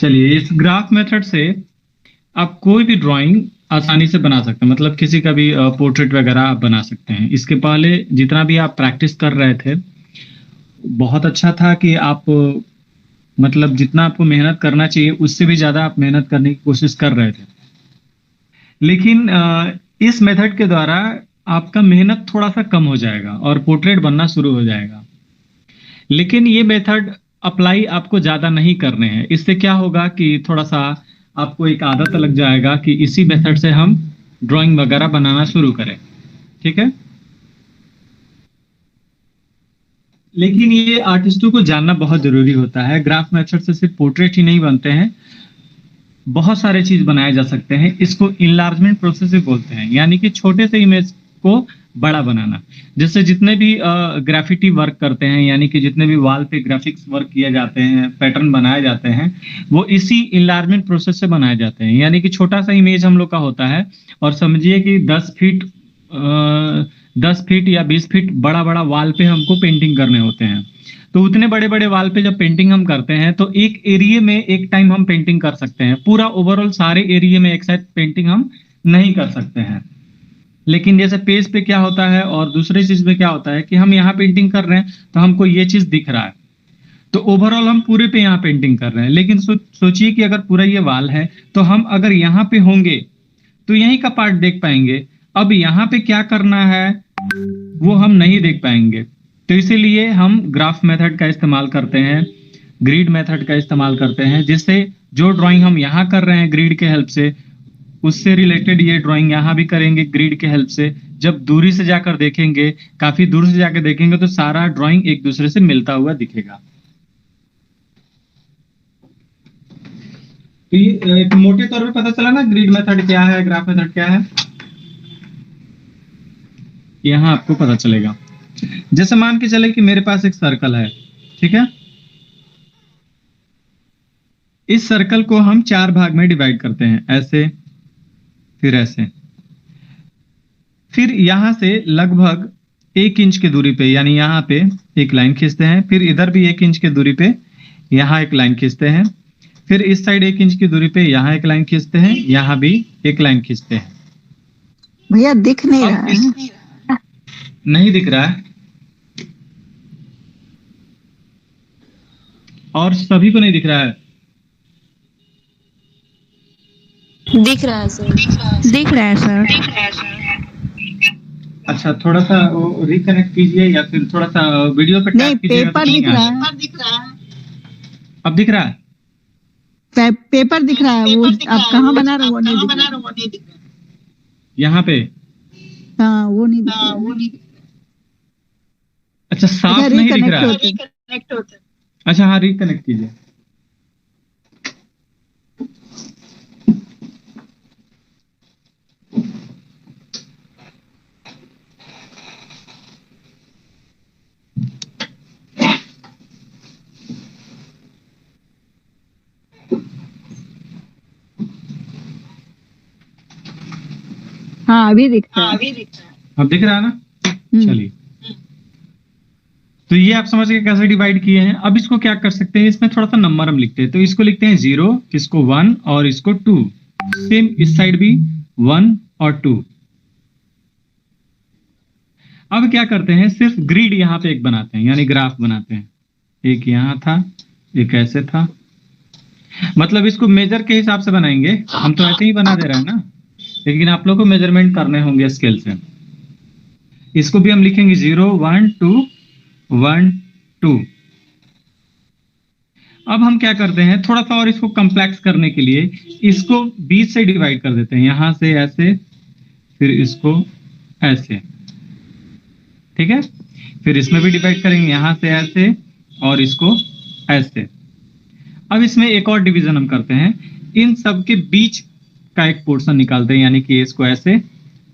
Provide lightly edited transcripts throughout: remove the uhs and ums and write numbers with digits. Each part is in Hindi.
चलिए, इस ग्राफ मेथड से आप कोई भी ड्राइंग आसानी से बना सकते हैं, मतलब किसी का भी पोर्ट्रेट वगैरह आप बना सकते हैं। इसके पहले जितना भी आप प्रैक्टिस कर रहे थे, बहुत अच्छा था कि आप मतलब जितना आपको मेहनत करना चाहिए उससे भी ज्यादा आप मेहनत करने की कोशिश कर रहे थे। लेकिन इस मेथड के द्वारा आपका मेहनत थोड़ा सा कम हो जाएगा और पोर्ट्रेट बनना शुरू हो जाएगा। लेकिन ये मेथड अप्लाई आपको ज्यादा नहीं करने हैं। इससे क्या होगा कि थोड़ा सा आपको एक आदत लग जाएगा कि इसी मेथड से हम ड्राइंग वगैरह बनाना शुरू करें। ठीक है। लेकिन ये आर्टिस्टों को जानना बहुत जरूरी होता है, ग्राफ मेथड से सिर्फ पोर्ट्रेट ही नहीं बनते हैं, बहुत सारे चीज बनाए जा सकते हैं। इसको इनलार्जमेंट प्रोसेस भी बोलते हैं, यानी कि छोटे से इमेज को बड़ा बनाना। जैसे जितने भी ग्राफिटी वर्क करते हैं, यानी कि जितने भी वॉल पे ग्राफिक्स वर्क किए जाते हैं, पैटर्न बनाए जाते हैं, वो इसी इनलार्जमेंट प्रोसेस से बनाए जाते हैं। यानी कि छोटा सा इमेज हम लोग का होता है और समझिए कि 10 फीट या 20 फीट बड़ा बड़ा वॉल पे हमको पेंटिंग करने होते हैं। तो उतने बड़े बड़े वॉल पे जब पेंटिंग हम करते हैं तो एक एरिया में एक टाइम हम पेंटिंग कर सकते हैं, पूरा ओवरऑल सारे एरिया में एक साथ पेंटिंग हम नहीं कर सकते हैं। लेकिन जैसे पेज पे क्या होता है और दूसरे चीज में क्या होता है कि हम यहाँ पेंटिंग कर रहे हैं तो हमको ये चीज दिख रहा है, तो ओवरऑल हम पूरे पे यहाँ पेंटिंग कर रहे हैं। लेकिन सोचिए कि अगर पूरा ये वाल है तो हम अगर यहाँ पे होंगे तो यहीं का पार्ट देख पाएंगे। अब यहाँ पे क्या करना है वो हम नहीं देख पाएंगे। तो इसीलिए हम ग्राफ मेथड का इस्तेमाल करते हैं, ग्रिड मेथड का इस्तेमाल करते हैं, जिससे जो ड्राइंग हम यहाँ कर रहे हैं ग्रिड के हेल्प से, उससे रिलेटेड ये ड्राइंग यहाँ भी करेंगे ग्रिड के हेल्प से। जब दूरी से जाकर देखेंगे, काफी दूर से जाकर देखेंगे, तो सारा ड्राइंग एक दूसरे से मिलता हुआ दिखेगा। तो ये एक मोटे तौर पे पता चला ना ग्रिड मेथड क्या है, ग्राफ मेथड क्या है, यहाँ आपको पता चलेगा। जैसे मान के चले कि मेरे पास एक सर्कल है, ठीक है। इस सर्कल को हम 4 भाग में डिवाइड करते हैं, ऐसे, फिर ऐसे, फिर यहां से लगभग 1 इंच की दूरी पे, यानी यहां पे एक लाइन खींचते हैं, फिर इधर भी 1 इंच की दूरी पे यहां एक लाइन खींचते हैं, फिर इस साइड 1 इंच की दूरी पे यहां एक लाइन खींचते हैं, यहां भी एक लाइन खींचते हैं। भैया दिख नहीं रहा है। नहीं दिख रहा है और सभी को नहीं दिख रहा है। दिख रहा है सर। दिख रहा है सर। अच्छा, थोड़ा सा रिकनेक्ट कीजिए या फिर थोड़ा सा वीडियो पे नहीं, टैप कीजिएगा तो पेपर दिख नहीं रहा आएगा। है। अब दिख रहा है? पेपर दिख रहा है, वो आप कहाँ बना रहे हो वो नहीं दिख रहा। यहाँ पे? हाँ, वो नहीं दिख रहा। अच्छा, साफ नहीं दिख रहा है। रिकनेक्ट होता है। अच्छा, हाँ, रिकनेक्ट कीजिए। हाँ, अभी दिख रहा है। अब दिख रहा है ना? चलिए, तो ये आप समझ गए कैसे डिवाइड किए हैं। अब इसको क्या कर सकते हैं, इसमें थोड़ा सा नंबर हम लिखते हैं, तो इसको लिखते हैं 0, इसको 1 और इसको 2। सेम इस साइड भी 1 और 2। अब क्या करते हैं, सिर्फ ग्रिड यहाँ पे एक बनाते हैं, यानी ग्राफ बनाते हैं। एक यहाँ था, एक ऐसे था, मतलब इसको मेजर के हिसाब से बनाएंगे। हम तो ऐसे ही बना दे रहे हैं ना, लेकिन आप लोग को मेजरमेंट करने होंगे स्केल से। इसको भी हम लिखेंगे 0 1 2 1 2। अब हम क्या करते हैं, थोड़ा सा और इसको कॉम्प्लेक्स करने के लिए इसको बीच से डिवाइड कर देते हैं, यहां से ऐसे, फिर इसको ऐसे, ठीक है। फिर इसमें भी डिवाइड करेंगे, यहां से ऐसे और इसको ऐसे। अब इसमें एक और डिवीजन हम करते हैं, इन सब के बीच का एक पोर्शन निकालते हैं, यानी कि इसको ऐसे,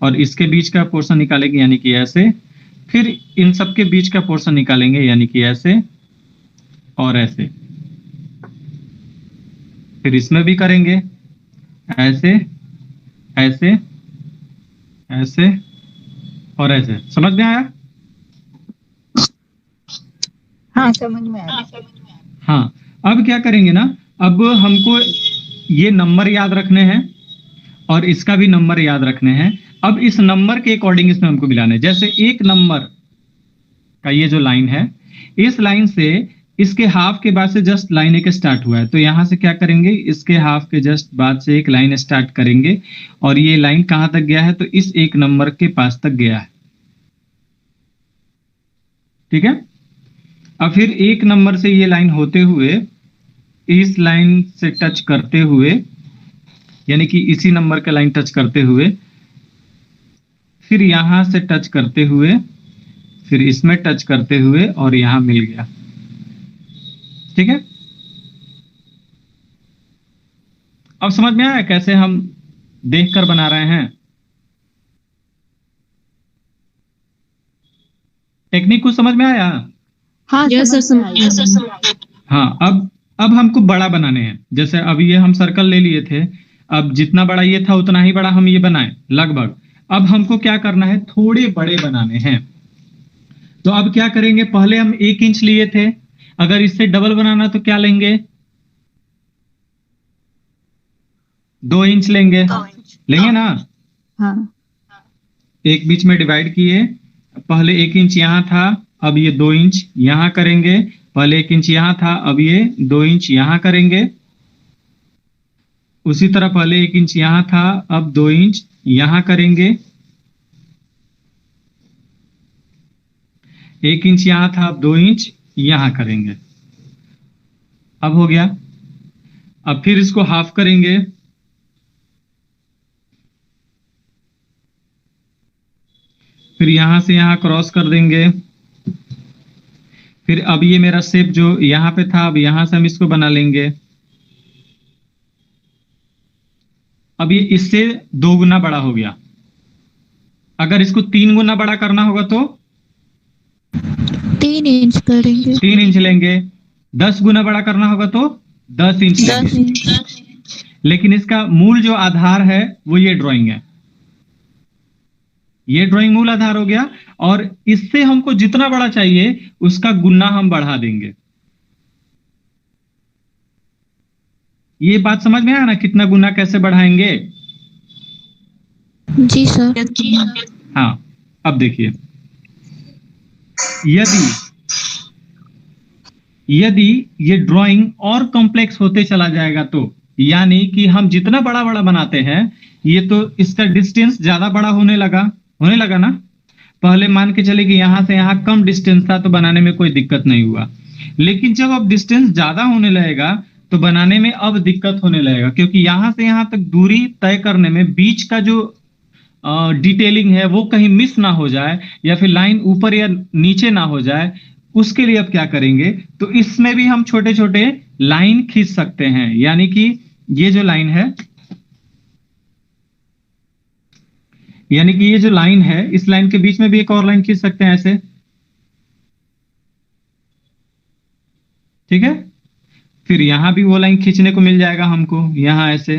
और इसके बीच का पोर्शन निकालेंगे यानी कि ऐसे, फिर इन सब के बीच का पोर्शन निकालेंगे यानी कि ऐसे और ऐसे, फिर इसमें भी करेंगे ऐसे ऐसे ऐसे और ऐसे। समझ में आया? हाँ, समझ में आया। हाँ, अब क्या करेंगे ना, अब हमको ये नंबर याद रखने हैं और इसका भी नंबर याद रखने हैं। अब इस नंबर के अकॉर्डिंग इसमें हमको मिलाना है। जैसे एक नंबर का ये जो लाइन है, इस लाइन से इसके हाफ के बाद से जस्ट लाइन एक स्टार्ट हुआ है, तो यहां से क्या करेंगे, इसके हाफ के जस्ट बाद से एक लाइन स्टार्ट करेंगे और ये लाइन कहां तक गया है, तो इस एक नंबर के पास तक गया है। ठीक है। अब फिर एक नंबर से ये लाइन होते हुए इस लाइन से टच करते हुए, यानी कि इसी नंबर का लाइन टच करते हुए, फिर यहां से टच करते हुए, फिर इसमें टच करते हुए और यहां मिल गया। ठीक है। अब समझ में आया कैसे हम देखकर बना रहे हैं? टेक्निक को समझ में आया? हाँ यस सर, समझ में आई। समझ। हाँ। अब हमको बड़ा बनाने हैं। जैसे अब ये हम सर्कल ले लिए थे, अब जितना बड़ा ये था उतना ही बड़ा हम ये बनाए लगभग। अब हमको क्या करना है, थोड़े बड़े बनाने हैं। तो अब क्या करेंगे, पहले हम 1 इंच लिए थे, अगर इससे डबल बनाना तो क्या लेंगे, 2 इंच लेंगे। लेंगे ना? हाँ एक बीच में डिवाइड किए, पहले 1 इंच यहां था, अब ये 2 इंच यहां करेंगे। पहले 1 इंच यहां था, अब ये 2 इंच यहां करेंगे। उसी तरह पहले 1 इंच यहां था, अब 2 इंच यहां करेंगे। 1 इंच यहां था, अब 2 इंच यहां करेंगे। अब हो गया। अब फिर इसको हाफ करेंगे। फिर यहां से यहां क्रॉस कर देंगे। फिर अब ये मेरा शेप जो यहां पे था, अब यहां से हम इसको बना लेंगे। अब ये इससे 2 गुना बड़ा हो गया। अगर इसको 3 गुना बड़ा करना होगा तो 3 इंच करेंगे। 3 इंच लेंगे। 10 गुना बड़ा करना होगा तो 10 इंच 10 लेंगे। इंच। लेकिन इसका मूल जो आधार है वो ये ड्राइंग है। ये ड्राइंग मूल आधार हो गया, और इससे हमको जितना बड़ा चाहिए उसका गुना हम बढ़ा देंगे। ये बात समझ में आया ना, कितना गुना कैसे बढ़ाएंगे? जी सर। हाँ। अब देखिए, यदि यदि ये ड्राइंग और कॉम्प्लेक्स होते चला जाएगा, तो यानी कि हम जितना बड़ा बड़ा बनाते हैं, ये तो इसका डिस्टेंस ज्यादा बड़ा होने लगा ना। पहले मान के चले कि यहां से यहां कम डिस्टेंस था तो बनाने में कोई दिक्कत नहीं हुआ, लेकिन जब अब डिस्टेंस ज्यादा होने लगेगा तो बनाने में अब दिक्कत होने लगेगा, क्योंकि यहां से यहां तक दूरी तय करने में बीच का जो डिटेलिंग है वो कहीं मिस ना हो जाए, या फिर लाइन ऊपर या नीचे ना हो जाए। उसके लिए अब क्या करेंगे, तो इसमें भी हम छोटे छोटे लाइन खींच सकते हैं। यानी कि ये जो लाइन है, यानी कि ये जो लाइन है, इस लाइन के बीच में भी एक और लाइन खींच सकते हैं ऐसे। ठीक है। फिर यहां भी वो लाइन खींचने को मिल जाएगा हमको, यहां ऐसे।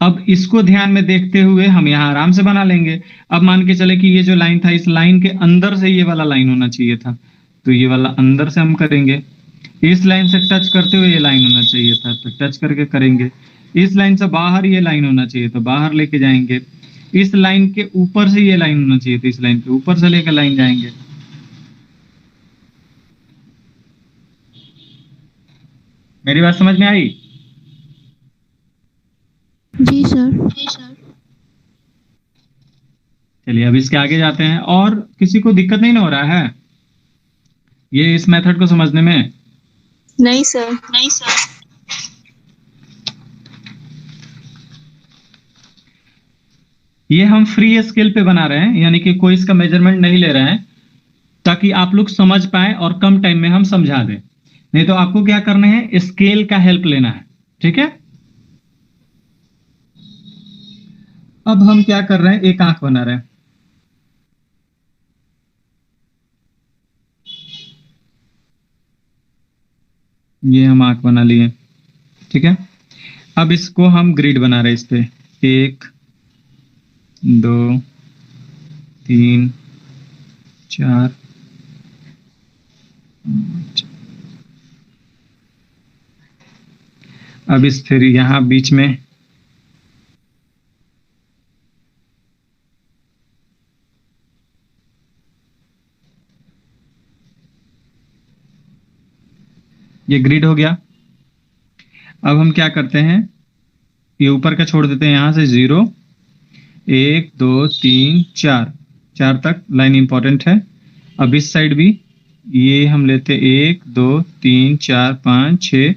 अब इसको ध्यान में देखते हुए हम यहां आराम से बना लेंगे। अब मान के चले कि ये जो लाइन था, इस लाइन के अंदर से ये वाला लाइन होना चाहिए था, तो ये वाला अंदर से हम करेंगे। इस लाइन से टच करते हुए ये लाइन होना चाहिए था, तो टच करके करेंगे। इस लाइन से बाहर ये लाइन होना चाहिए, तो बाहर लेके जाएंगे। इस लाइन के ऊपर से ये लाइन होना चाहिए, तो इस लाइन के ऊपर से लेकर लाइन जाएंगे। मेरी बात समझ में आई? जी सर। चलिए अब इसके आगे जाते हैं। और किसी को दिक्कत नहीं ना हो रहा है ये इस मेथड को समझने में? नहीं सर। ये हम फ्री स्केल पे बना रहे हैं, यानी कि कोई इसका मेजरमेंट नहीं ले रहे हैं, ताकि आप लोग समझ पाए और कम टाइम में हम समझा दें। नहीं तो आपको क्या करना है, स्केल का हेल्प लेना है। ठीक है। अब हम क्या कर रहे हैं, एक आंख बना रहे हैं। ये हम आंख बना लिए। ठीक है। अब इसको हम ग्रिड बना रहे हैं। इस पे 1 2 3 4 5। अब इस फिर यहाँ बीच में ये ग्रिड हो गया। अब हम क्या करते हैं, ये ऊपर का छोड़ देते हैं, यहाँ से 0 1 2 3 4 4 तक लाइन इंपॉर्टेंट है। अब इस साइड भी ये हम लेते 1 2 3 4 5 6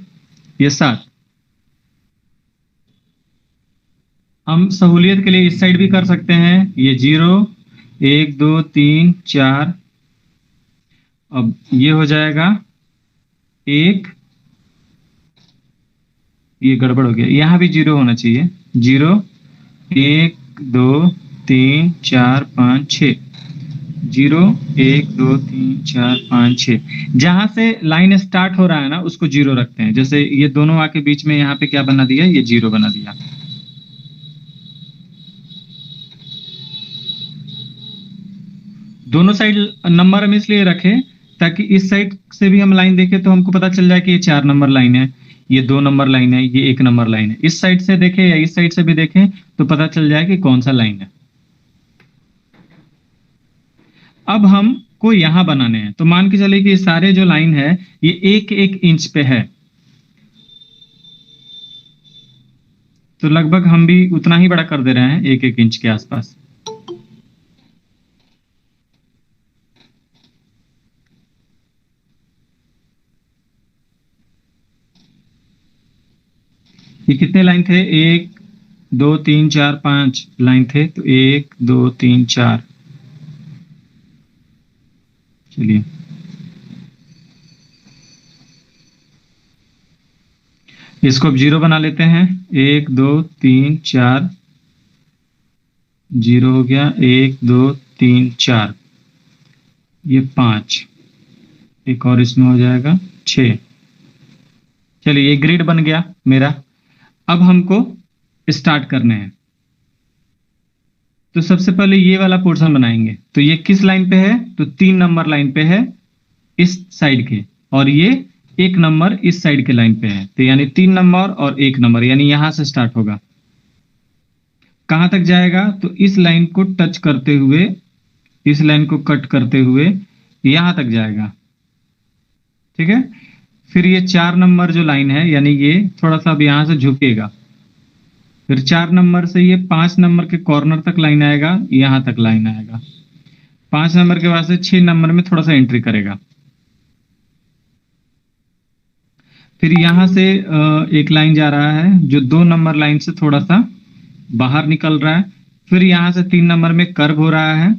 ये 7। हम सहूलियत के लिए इस साइड भी कर सकते हैं, ये 0 1 2 3 4। अब ये हो जाएगा 1, ये गड़बड़ हो गया, यहाँ भी 0 होना चाहिए। 0 1 2 3 4 5 6 0 1 2 3 4 5 6। जहां से लाइन स्टार्ट हो रहा है ना उसको 0 रखते हैं। जैसे ये दोनों आके बीच में यहाँ पे क्या बना दिया, ये 0 बना दिया। दोनों साइड नंबर हम इसलिए रखे ताकि इस साइड से भी हम लाइन देखें तो हमको पता चल जाए कि ये 4 नंबर लाइन है, ये 2 नंबर लाइन है, ये 1 नंबर लाइन है। इस साइड से देखें या इस साइड से भी देखें तो पता चल जाए कि कौन सा लाइन है। अब हमको यहां बनाने हैं, तो मान के चलिए कि ये सारे जो लाइन है ये 1-1 इंच पे है, तो लगभग हम भी उतना ही बड़ा कर दे रहे हैं, 1-1 इंच के आसपास। ये कितने लाइन थे, 1 2 3 4 5 लाइन थे, तो 1 2 3 4। चलिए इसको अब 0 बना लेते हैं। 1 2 3 4 0 हो गया, 1 2 3 4 ये 5, एक और इसमें हो जाएगा 6। चलिए ये ग्रिड बन गया मेरा। अब हमको स्टार्ट करने हैं, तो सबसे पहले ये वाला पोर्शन बनाएंगे। तो ये किस लाइन पे है, तो 3 नंबर लाइन पे है इस साइड के, और ये 1 नंबर इस साइड के लाइन पे है। तो यानी 3 नंबर और 1 नंबर, यानी यहां से स्टार्ट होगा। कहां तक जाएगा, तो इस लाइन को टच करते हुए, इस लाइन को कट करते हुए यहां तक जाएगा। ठीक है, फिर ये 4 नंबर जो लाइन है, यानी ये थोड़ा सा अब यहां से झुकेगा। फिर 4 नंबर से ये 5 नंबर के कॉर्नर तक लाइन आएगा, यहां तक लाइन आएगा। 5 नंबर के बाद से 6 नंबर में थोड़ा सा एंट्री करेगा। फिर यहां से एक लाइन जा रहा है जो 2 नंबर लाइन से थोड़ा सा बाहर निकल रहा है। फिर यहां से 3 नंबर में कर्व हो रहा है,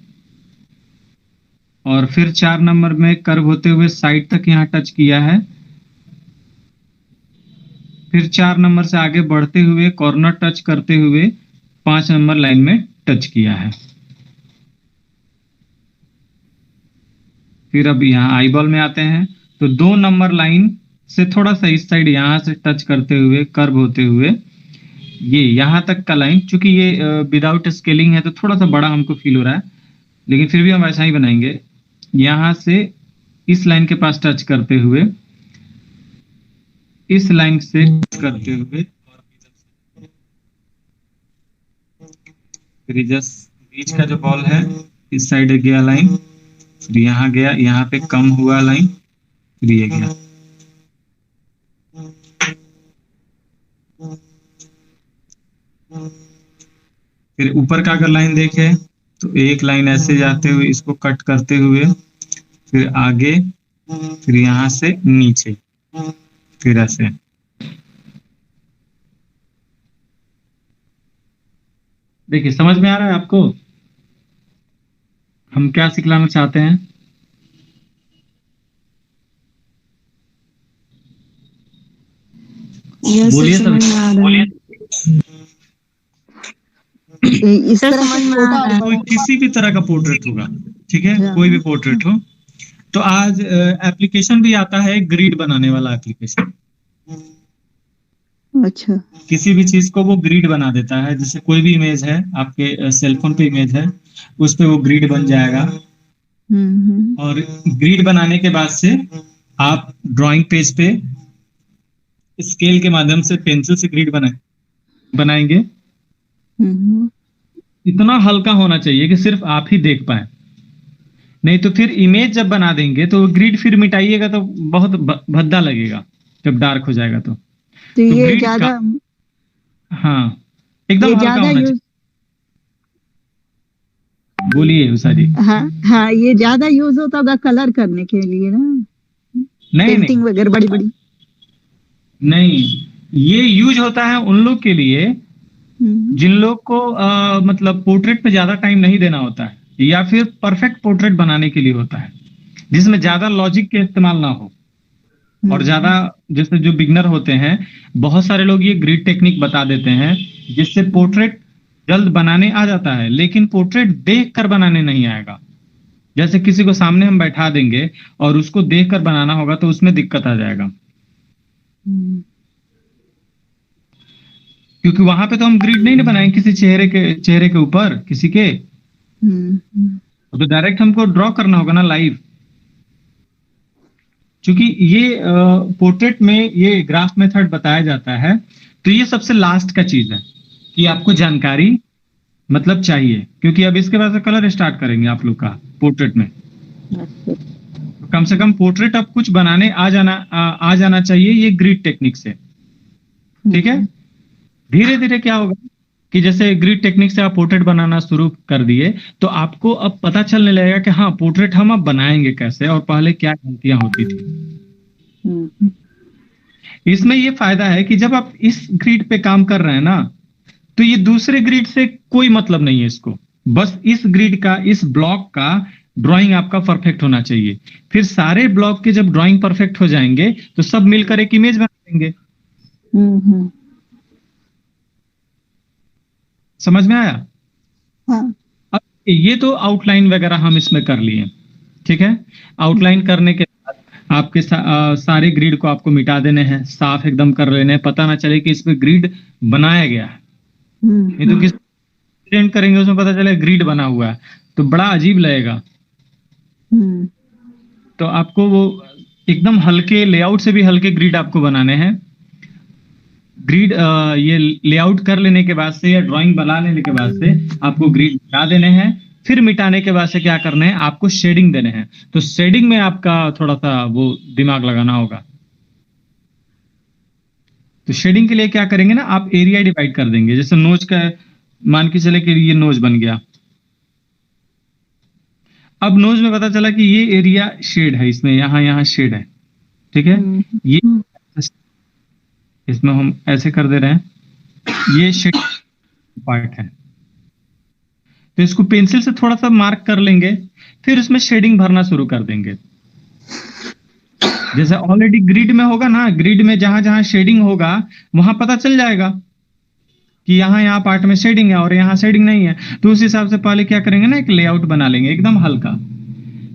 और फिर 4 नंबर में कर्व होते हुए साइड तक यहां टच किया है। फिर 4 नंबर से आगे बढ़ते हुए कॉर्नर टच करते हुए 5 नंबर लाइन में टच किया है। फिर अब यहाँ आई बॉल में आते हैं, तो 2 नंबर लाइन से थोड़ा सा इस साइड यहां से टच करते हुए कर्व होते हुए ये यहां तक का लाइन, चूंकि ये विदाउट स्केलिंग है तो थोड़ा सा बड़ा हमको फील हो रहा है, लेकिन फिर भी हम ऐसा ही बनाएंगे। यहां से इस लाइन के पास टच करते हुए, इस लाइन से करते हुए, फिर जस्ट बीच का जो बॉल है इस साइड गया लाइन, फिर यहाँ गया, यहाँ पे कम हुआ लाइन, फिर ये गया। फिर ऊपर का अगर लाइन देखे तो एक लाइन ऐसे जाते हुए इसको कट करते हुए, फिर आगे, फिर यहाँ से नीचे, फिर ऐसे। देखिए समझ में आ रहा है आपको हम क्या सिखलाना चाहते हैं? बोलिए सब, बोलिए। इस तरह से छोटा और कोई किसी भी तरह का पोर्ट्रेट होगा, ठीक है, कोई भी पोर्ट्रेट हो। तो आज एप्लीकेशन भी आता है, ग्रिड बनाने वाला एप्लीकेशन। अच्छा, किसी भी चीज को वो ग्रिड बना देता है। जैसे कोई भी इमेज है आपके सेलफोन पे, इमेज है उस पे वो ग्रिड बन जाएगा। और ग्रिड बनाने के बाद से आप ड्राइंग पेज पे स्केल के माध्यम से पेंसिल से ग्रिड बनाएंगे। इतना हल्का होना चाहिए कि सिर्फ आप ही देख पाए, नहीं तो फिर इमेज जब बना देंगे तो ग्रिड फिर मिटाइएगा तो बहुत भद्दा लगेगा जब डार्क हो जाएगा तो ये ग्रिड ज्यादा हाँ एकदम ये हल्का ज्यादा होना यूज चाहिए। बोलिए उषा जी। हाँ हाँ, ये ज्यादा यूज होता होगा कलर करने के लिए ना, नहीं पेंटिंग वगैरह बड़ी बड़ी। नहीं, ये यूज होता है उन लोग के लिए जिन लोग को मतलब पोर्ट्रेट पे ज्यादा टाइम नहीं देना होता है, या फिर परफेक्ट पोर्ट्रेट बनाने के लिए होता है, जिसमें ज्यादा लॉजिक के इस्तेमाल ना हो और ज्यादा, जैसे जो बिगनर होते हैं बहुत सारे लोग ये ग्रिड टेक्निक बता देते हैं जिससे पोर्ट्रेट जल्द बनाने आ जाता है, लेकिन पोर्ट्रेट देख कर बनाने नहीं आएगा। जैसे किसी को सामने हम बैठा देंगे और उसको देख कर बनाना होगा तो उसमें दिक्कत आ जाएगा, क्योंकि वहां पे तो हम ग्रिड नहीं ना बनाएंगे किसी चेहरे के ऊपर किसी के, तो डायरेक्ट हमको ड्रॉ करना होगा ना लाइव। क्योंकि ये पोर्ट्रेट में ये ग्राफ मेथड बताया जाता है, तो ये सबसे लास्ट का चीज है कि आपको जानकारी मतलब चाहिए, क्योंकि अब इसके बाद से कलर स्टार्ट करेंगे आप लोग का पोर्ट्रेट में। तो कम से कम पोर्ट्रेट अब कुछ बनाने आ जाना चाहिए ये ग्रिड टेक्निक से, ठीक है। धीरे धीरे क्या होगा कि जैसे ग्रिड टेक्निक से आप पोर्ट्रेट बनाना शुरू कर दिए तो आपको अब पता चलने लगेगा कि हाँ पोर्ट्रेट हम अब बनाएंगे कैसे और पहले क्या गलतियां होती थी। इसमें ये फायदा है कि जब आप इस ग्रिड पे काम कर रहे हैं ना, तो ये दूसरे ग्रिड से कोई मतलब नहीं है इसको, बस इस ग्रिड का, इस ब्लॉक का ड्राइंग आपका परफेक्ट होना चाहिए। फिर सारे ब्लॉक के जब ड्राइंग परफेक्ट हो जाएंगे तो सब मिलकर एक इमेज बना देंगे। समझ में आया? हाँ। अब ये तो आउटलाइन वगैरह हम इसमें कर लिए, ठीक है। आउटलाइन करने के बाद आपके सारे ग्रिड को आपको मिटा देने हैं, साफ एकदम कर लेने हैं, पता ना चले कि इस पे ग्रिड बनाया गया है। नहीं तो किस प्रिंट करेंगे उसमें पता चले ग्रिड बना हुआ है तो बड़ा अजीब लगेगा। तो आपको वो एकदम हल्के लेआउट से भी हल्के ग्रिड आपको बनाने हैं। ग्रिड ये लेआउट कर लेने के बाद से या ड्राइंग बना लेने के बाद से आपको ग्रिड मिटा देने हैं। फिर मिटाने के बाद से क्या करना है, आपको शेडिंग देने हैं। तो शेडिंग में आपका थोड़ा सा वो दिमाग लगाना होगा। तो शेडिंग के लिए क्या करेंगे ना, आप एरिया डिवाइड कर देंगे। जैसे नोज का मान के चले कि ये नोज बन गया, अब नोज में पता चला कि ये एरिया शेड है, इसमें यहाँ शेड है, ठीक है। ये इसमें हम ऐसे कर दे रहे हैं, ये शेड पार्ट है, तो इसको पेंसिल से थोड़ा सा मार्क कर लेंगे, फिर उसमें शेडिंग भरना शुरू कर देंगे। जैसे ऑलरेडी ग्रिड में होगा ना, ग्रिड में जहां जहां शेडिंग होगा वहां पता चल जाएगा कि यहाँ पार्ट में शेडिंग है और यहाँ शेडिंग नहीं है। तो उस हिसाब से पहले क्या करेंगे ना, एक लेआउट बना लेंगे एकदम हल्का।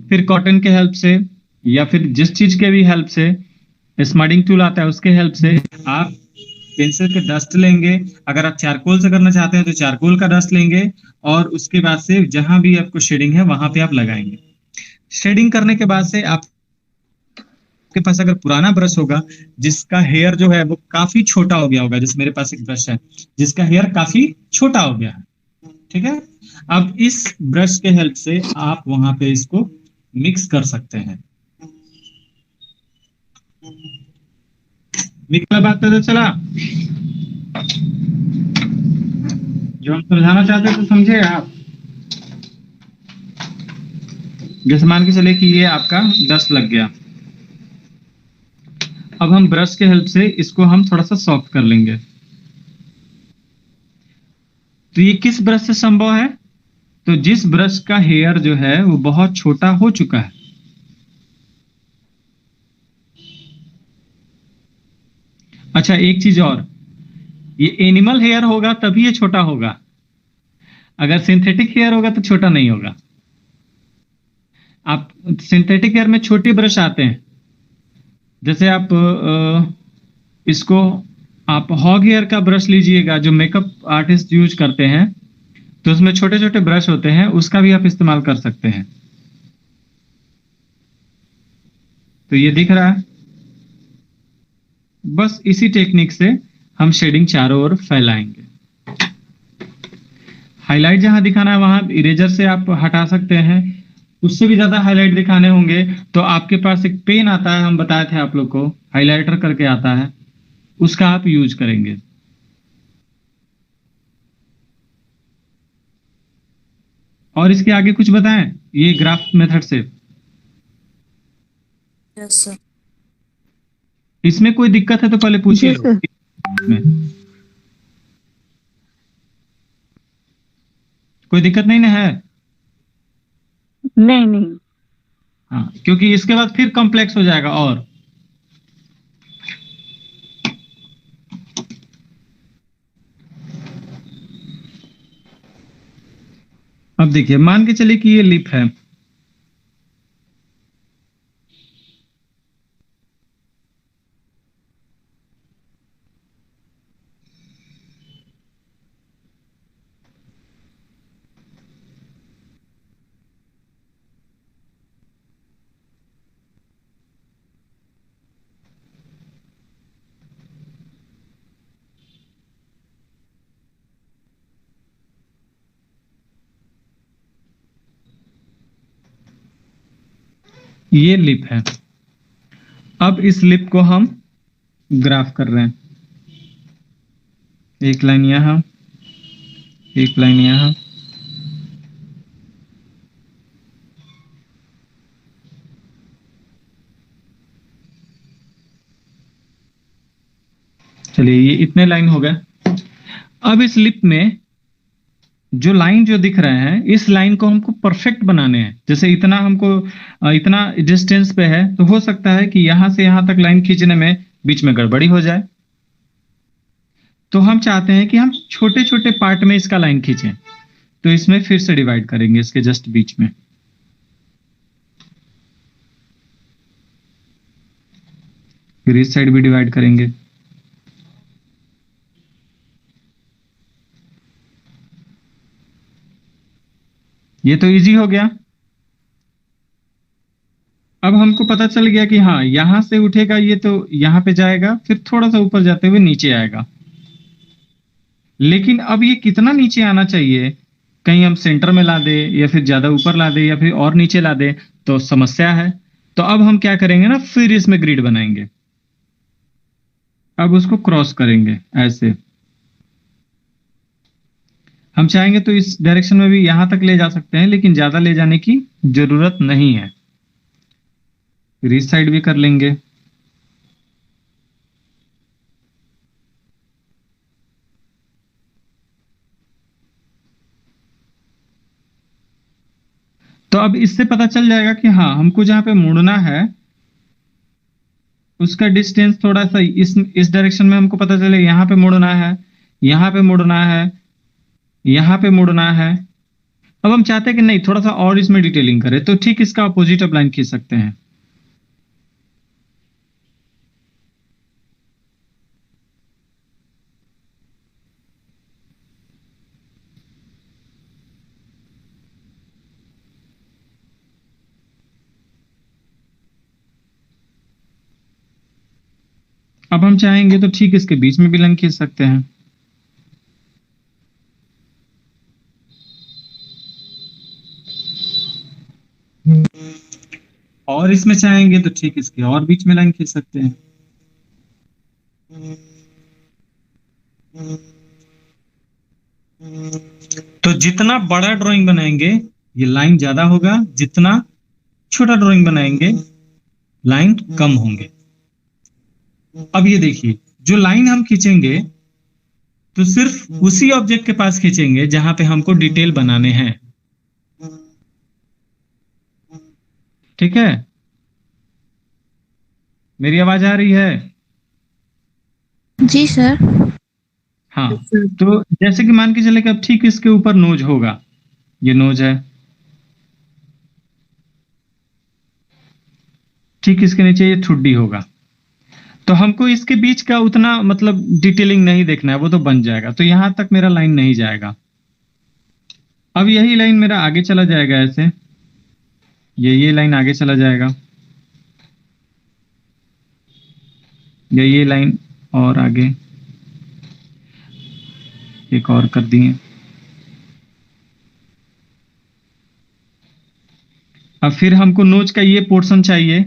फिर कॉटन के हेल्प से या फिर जिस चीज के भी हेल्प से, स्मडिंग टूल आता है उसके हेल्प से आप पेंसिल के डस्ट लेंगे। अगर आप चारकोल से करना चाहते हैं तो चारकोल का डस्ट लेंगे और उसके बाद से जहां भी आपको शेडिंग है वहां पे आप लगाएंगे। शेडिंग करने के बाद से आपके पास अगर पुराना ब्रश होगा जिसका हेयर जो है वो काफी छोटा हो गया होगा, जैसे मेरे पास एक ब्रश है जिसका हेयर काफी छोटा हो गया है, ठीक है। अब इस ब्रश के हेल्प से आप वहां पे इसको मिक्स कर सकते हैं। निकला बात तो चला, जो हम समझाना चाहते हैं तो समझे आप। जैसे मान के चले कि ये आपका डस्ट लग गया, अब हम ब्रश के हेल्प से इसको हम थोड़ा सा सॉफ्ट कर लेंगे। तो ये किस ब्रश से संभव है, तो जिस ब्रश का हेयर जो है वो बहुत छोटा हो चुका है। अच्छा एक चीज और, ये एनिमल हेयर होगा तभी ये छोटा होगा, अगर सिंथेटिक हेयर होगा तो छोटा नहीं होगा। आप सिंथेटिक हेयर में छोटे ब्रश आते हैं, जैसे आप इसको आप हॉग हेयर का ब्रश लीजिएगा जो मेकअप आर्टिस्ट यूज करते हैं, तो उसमें छोटे छोटे ब्रश होते हैं, उसका भी आप इस्तेमाल कर सकते हैं। तो ये दिख रहा है। बस इसी टेक्निक से हम शेडिंग चारों ओर फैलाएंगे। हाईलाइट जहां दिखाना है वहां इरेजर से आप हटा सकते हैं। उससे भी ज्यादा हाईलाइट दिखाने होंगे तो आपके पास एक पेन आता है, हम बताए थे आप लोग को, हाइलाइटर करके आता है, उसका आप यूज करेंगे। और इसके आगे कुछ बताएं ये ग्राफ मेथड से? Yes sir. इसमें कोई दिक्कत है तो पहले पूछिए जी सर। में कोई दिक्कत नहीं ना है? नहीं नहीं। हाँ, क्योंकि इसके बाद फिर कॉम्प्लेक्स हो जाएगा। और अब देखिए, मान के चलिए कि ये लिप है। ये लिप है। अब इस लिप को हम ग्राफ कर रहे हैं। एक लाइन यहां, एक लाइन यहां। चलिए, ये इतने लाइन हो गए। अब इस लिप में जो लाइन जो दिख रहे हैं, इस लाइन को हमको परफेक्ट बनाने हैं। जैसे इतना हमको इतना डिस्टेंस पे है, तो हो सकता है कि यहां से यहां तक लाइन खींचने में बीच में गड़बड़ी हो जाए। तो हम चाहते हैं कि हम छोटे छोटे पार्ट में इसका लाइन खींचें। तो इसमें फिर से डिवाइड करेंगे इसके जस्ट बीच में। फिर इस साइड भी डिवाइड करेंगे। ये तो इजी हो गया। अब हमको पता चल गया कि हाँ, यहां से उठेगा ये तो यहां पे जाएगा, फिर थोड़ा सा ऊपर जाते हुए नीचे आएगा। लेकिन अब ये कितना नीचे आना चाहिए, कहीं हम सेंटर में ला दे या फिर ज्यादा ऊपर ला दे या फिर और नीचे ला दे, तो समस्या है। तो अब हम क्या करेंगे ना, फिर इसमें ग्रिड बनाएंगे। अब उसको क्रॉस करेंगे ऐसे। हम चाहेंगे तो इस डायरेक्शन में भी यहां तक ले जा सकते हैं, लेकिन ज्यादा ले जाने की जरूरत नहीं है। फिर इस साइड भी कर लेंगे। तो अब इससे पता चल जाएगा कि हाँ, हमको जहां पे मुड़ना है उसका डिस्टेंस थोड़ा सा इस डायरेक्शन में हमको पता चले, यहां पे मुड़ना है, यहां पे मुड़ना है, यहां पे मुड़ना है। अब हम चाहते हैं कि नहीं, थोड़ा सा और इसमें डिटेलिंग करें, तो ठीक इसका अपोजिट अब लाइन खींच सकते हैं। अब हम चाहेंगे तो ठीक इसके बीच में भी लाइन खींच सकते हैं। और इसमें चाहेंगे तो ठीक इसके और बीच में लाइन खींच सकते हैं। तो जितना बड़ा ड्राइंग बनाएंगे ये लाइन ज्यादा होगा, जितना छोटा ड्राइंग बनाएंगे लाइन कम होंगे। अब ये देखिए, जो लाइन हम खींचेंगे तो सिर्फ उसी ऑब्जेक्ट के पास खींचेंगे जहां पे हमको डिटेल बनाने हैं। ठीक है, मेरी आवाज आ रही है? जी सर। हाँ, तो जैसे कि मान के चले कि अब ठीक इसके ऊपर नोज होगा, ये नोज है। ठीक इसके नीचे ये ठुड्डी होगा। तो हमको इसके बीच का उतना मतलब डिटेलिंग नहीं देखना है, वो तो बन जाएगा। तो यहां तक मेरा लाइन नहीं जाएगा। अब यही लाइन मेरा आगे चला जाएगा ऐसे, ये लाइन आगे चला जाएगा। या ये लाइन और आगे एक और कर दिए। अब फिर हमको नोच का ये पोर्शन चाहिए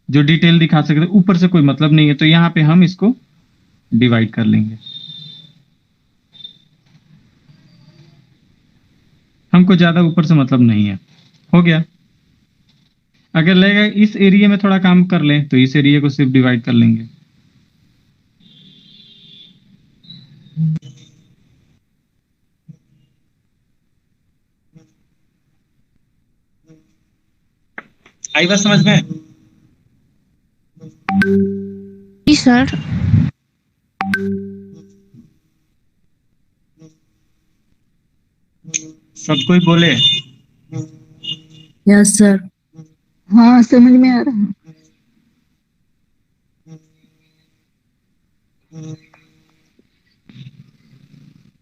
जो डिटेल दिखा सकते, ऊपर से कोई मतलब नहीं है, तो यहाँ पे हम इसको डिवाइड कर लेंगे। हमको ज्यादा ऊपर से मतलब नहीं है। हो गया। अगर लगेगा इस एरिया में थोड़ा काम कर लें तो इस एरिया को सिर्फ डिवाइड कर लेंगे। आई बात समझ में? जी सर। सब कोई बोले? Yes sir. हाँ समझ में आ रहा है।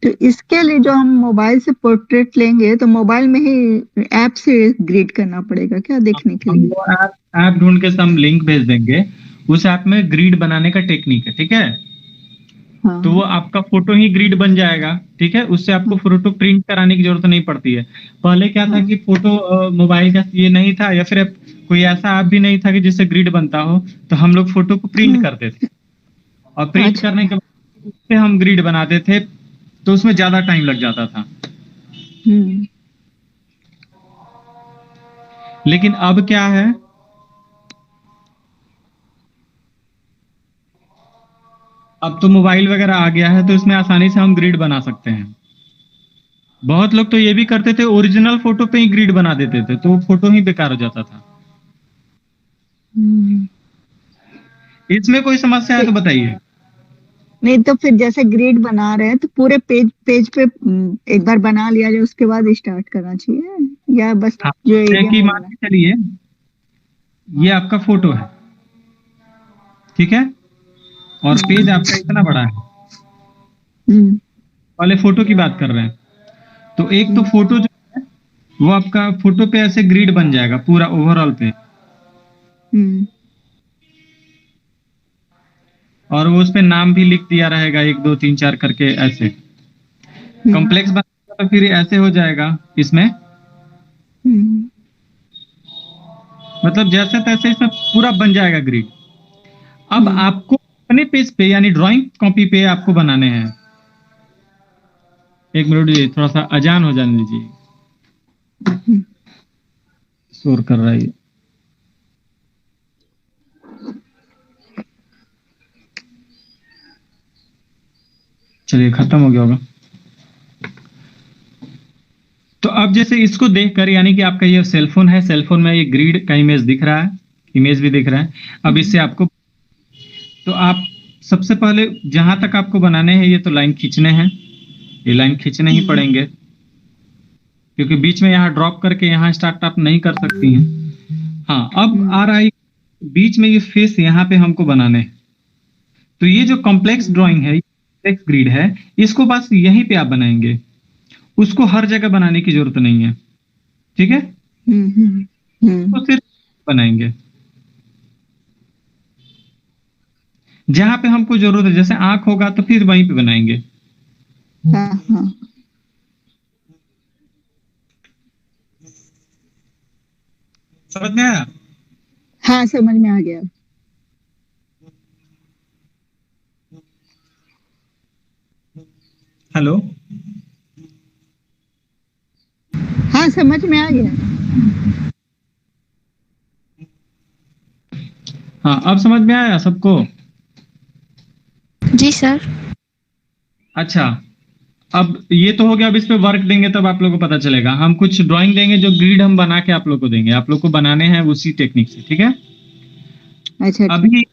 तो इसके लिए जो हम मोबाइल से पोर्ट्रेट लेंगे तो मोबाइल में ही ऐप से ग्रिड करना पड़ेगा क्या देखने के लिए? हमको ऐप ढूंढ के हम लिंक भेज देंगे। उस ऐप में ग्रिड बनाने का टेक्निक है, ठीक है? हाँ तो वो आपका फोटो ही ग्रिड बन जाएगा, ठीक है? उससे आपको फोटो प्रिंट कराने की जरूरत नहीं पड़ती है। पहले क्या था कि फोटो मोबाइल का ये नहीं था, या फिर कोई ऐसा ऐप भी नहीं था कि जिससे ग्रिड बनता हो, तो हम लोग फोटो को प्रिंट करते थे और प्रिंट अच्छा। करने के बाद उससे हम ग्रिड बनाते थे, तो उसमें ज्यादा टाइम लग जाता था। हम्म। लेकिन अब क्या है, अब तो मोबाइल वगैरह आ गया है, तो इसमें आसानी से हम ग्रिड बना सकते हैं। बहुत लोग तो ये भी करते थे, ओरिजिनल फोटो पे ही ग्रिड बना देते थे, तो वो फोटो ही बेकार हो जाता था। हम्म। इसमें कोई समस्या है तो बताइए। नहीं तो फिर जैसे ग्रिड बना रहे हैं तो पूरे पेज पेज पे एक बार बना लिया जाए उसके बाद स्टार्ट करना चाहिए या बस हाँ, जो जैसे एरिया कि में मान बना? के चलिए ये आपका फोटो है, ठीक है? और पेज आपका इतना बड़ा है, हम्म। वाले फोटो की बात कर रहे हैं। तो एक तो हम्म। फोटो जो है वो आपका फोटो पे ऐसे ग्रिड बन जाएगा पूरा ओवरऑल पे, हम्म। और वो उस पे नाम भी लिख दिया रहेगा 1 2 3 4 करके ऐसे। हम्म। कॉम्प्लेक्स बनेगा तो फिर ऐसे हो जाएगा इसमें, हम्म। मतलब जैसे तैसे इसमें पूरा बन जाएगा ग्रिड। अब हम्म। आपको अपने पेज पे यानी ड्राइंग कॉपी पे आपको बनाने हैं। एक मिनट जी, थोड़ा सा अजान हो जाने दीजिए, हम्म। शोर कर रहा है ये। चलिए खत्म हो गया होगा। तो अब जैसे इसको देखकर, यानी कि आपका ये सेलफोन है, सेलफोन में ये ग्रिड का इमेज दिख रहा है, इमेज भी दिख रहा है। अब इससे आपको, तो आप सबसे पहले जहां तक आपको बनाने हैं ये तो लाइन खींचने हैं, ये लाइन खींचने ही पड़ेंगे, क्योंकि बीच में यहाँ ड्रॉप करके यहाँ स्टार्ट आप नहीं कर सकती हैं। हाँ, अब आ रहा है बीच में ये फेस, यहाँ पे हमको बनाने हैं। तो ये जो कॉम्प्लेक्स ड्राइंग है, कॉम्प्लेक्स ग्रिड है, इसको बस यहीं पे आप बनाएंगे, उसको हर जगह बनाने की जरूरत नहीं है, ठीक है? हम्म। हम्म। हम्म। तो सिर्फ बनाएंगे जहां पे हमको जरूरत है, जैसे आंख होगा तो फिर वहीं पे बनाएंगे। हाँ हाँ समझ में आया? हाँ समझ में आ गया। हेलो? हाँ समझ में आ गया। हाँ, अब समझ में आया सबको? जी सर। अच्छा, अब ये तो हो गया। अब इस पे वर्क देंगे तब आप लोग को पता चलेगा। हम कुछ ड्राइंग देंगे जो ग्रिड हम बना के आप लोग को देंगे, आप लोग को बनाने हैं उसी टेक्निक से, ठीक है? अच्छा ठीक। अभी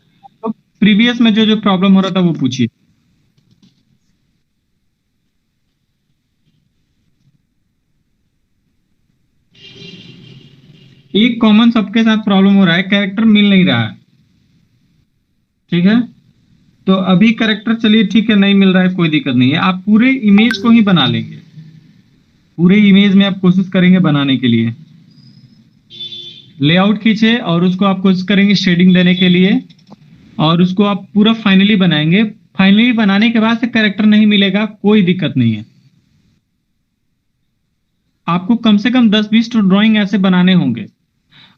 प्रीवियस में जो जो प्रॉब्लम हो रहा था वो पूछिए। एक कॉमन सबके साथ प्रॉब्लम हो रहा है, कैरेक्टर मिल नहीं रहा है, ठीक है? तो अभी कैरेक्टर, चलिए ठीक है, नहीं मिल रहा है, कोई दिक्कत नहीं है। आप पूरे इमेज को ही बना लेंगे, पूरे इमेज में आप कोशिश करेंगे बनाने के लिए। लेआउट खींचे और उसको आप कोशिश करेंगे शेडिंग देने के लिए, और उसको आप पूरा फाइनली बनाएंगे। फाइनली बनाने के बाद से कैरेक्टर नहीं मिलेगा, कोई दिक्कत नहीं है। आपको कम से कम 10-20 तो ड्राइंग ऐसे बनाने होंगे।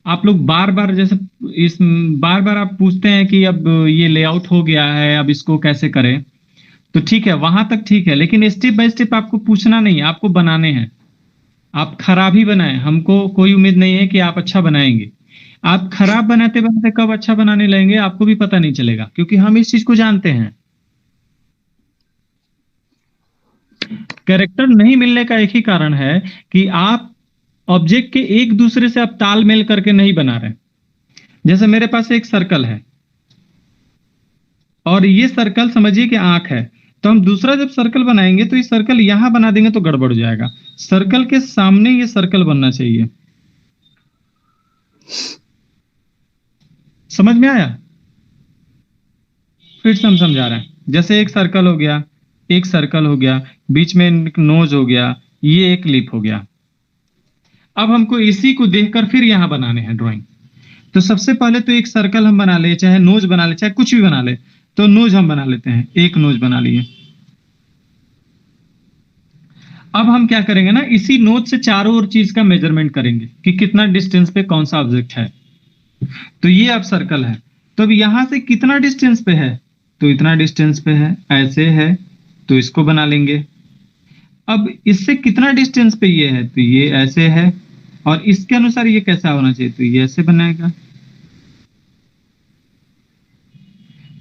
आप लोग बार बार जैसे इस बार बार आप पूछते हैं कि अब ये लेआउट हो गया है, अब इसको कैसे करें, तो ठीक है, वहां तक ठीक है, लेकिन स्टेप बाय स्टेप आपको पूछना नहीं है, आपको बनाने हैं। आप खराब ही बनाएं, हमको कोई उम्मीद नहीं है कि आप अच्छा बनाएंगे। आप खराब बनाते बनाते कब अच्छा बनाने लगेंगे आपको भी पता नहीं चलेगा, क्योंकि हम इस चीज को जानते हैं। कैरेक्टर नहीं मिलने का एक ही कारण है कि आप ऑब्जेक्ट के एक दूसरे से आप तालमेल करके नहीं बना रहे। जैसे मेरे पास एक सर्कल है और ये सर्कल समझिए कि आंख है, तो हम दूसरा जब सर्कल बनाएंगे तो ये सर्कल यहां बना देंगे तो गड़बड़ हो जाएगा। सर्कल के सामने ये सर्कल बनना चाहिए। समझ में आया? फिर से हम समझा रहे हैं। जैसे एक सर्कल हो गया, एक सर्कल हो गया, बीच में एक नोज हो गया, ये एक लिप हो गया। अब हमको इसी को देखकर फिर यहां बनाने हैं ड्राइंग। तो सबसे पहले तो एक सर्कल हम बना ले, चाहे नोज बना ले, चाहे कुछ भी बना ले। तो नोज हम बना लेते हैं, एक नोज बना लिए। अब हम क्या करेंगे ना, इसी नोज से चारों ओर चीज का मेजरमेंट करेंगे कि कितना डिस्टेंस पे कौन सा ऑब्जेक्ट है। तो ये अब सर्कल है, तो अब यहां से कितना डिस्टेंस पे है, तो इतना डिस्टेंस पे है, ऐसे है, तो इसको बना लेंगे। अब इससे कितना डिस्टेंस पे ये है, तो ये ऐसे है, और इसके अनुसार ये कैसा होना चाहिए, तो ये ऐसे बनाएगा।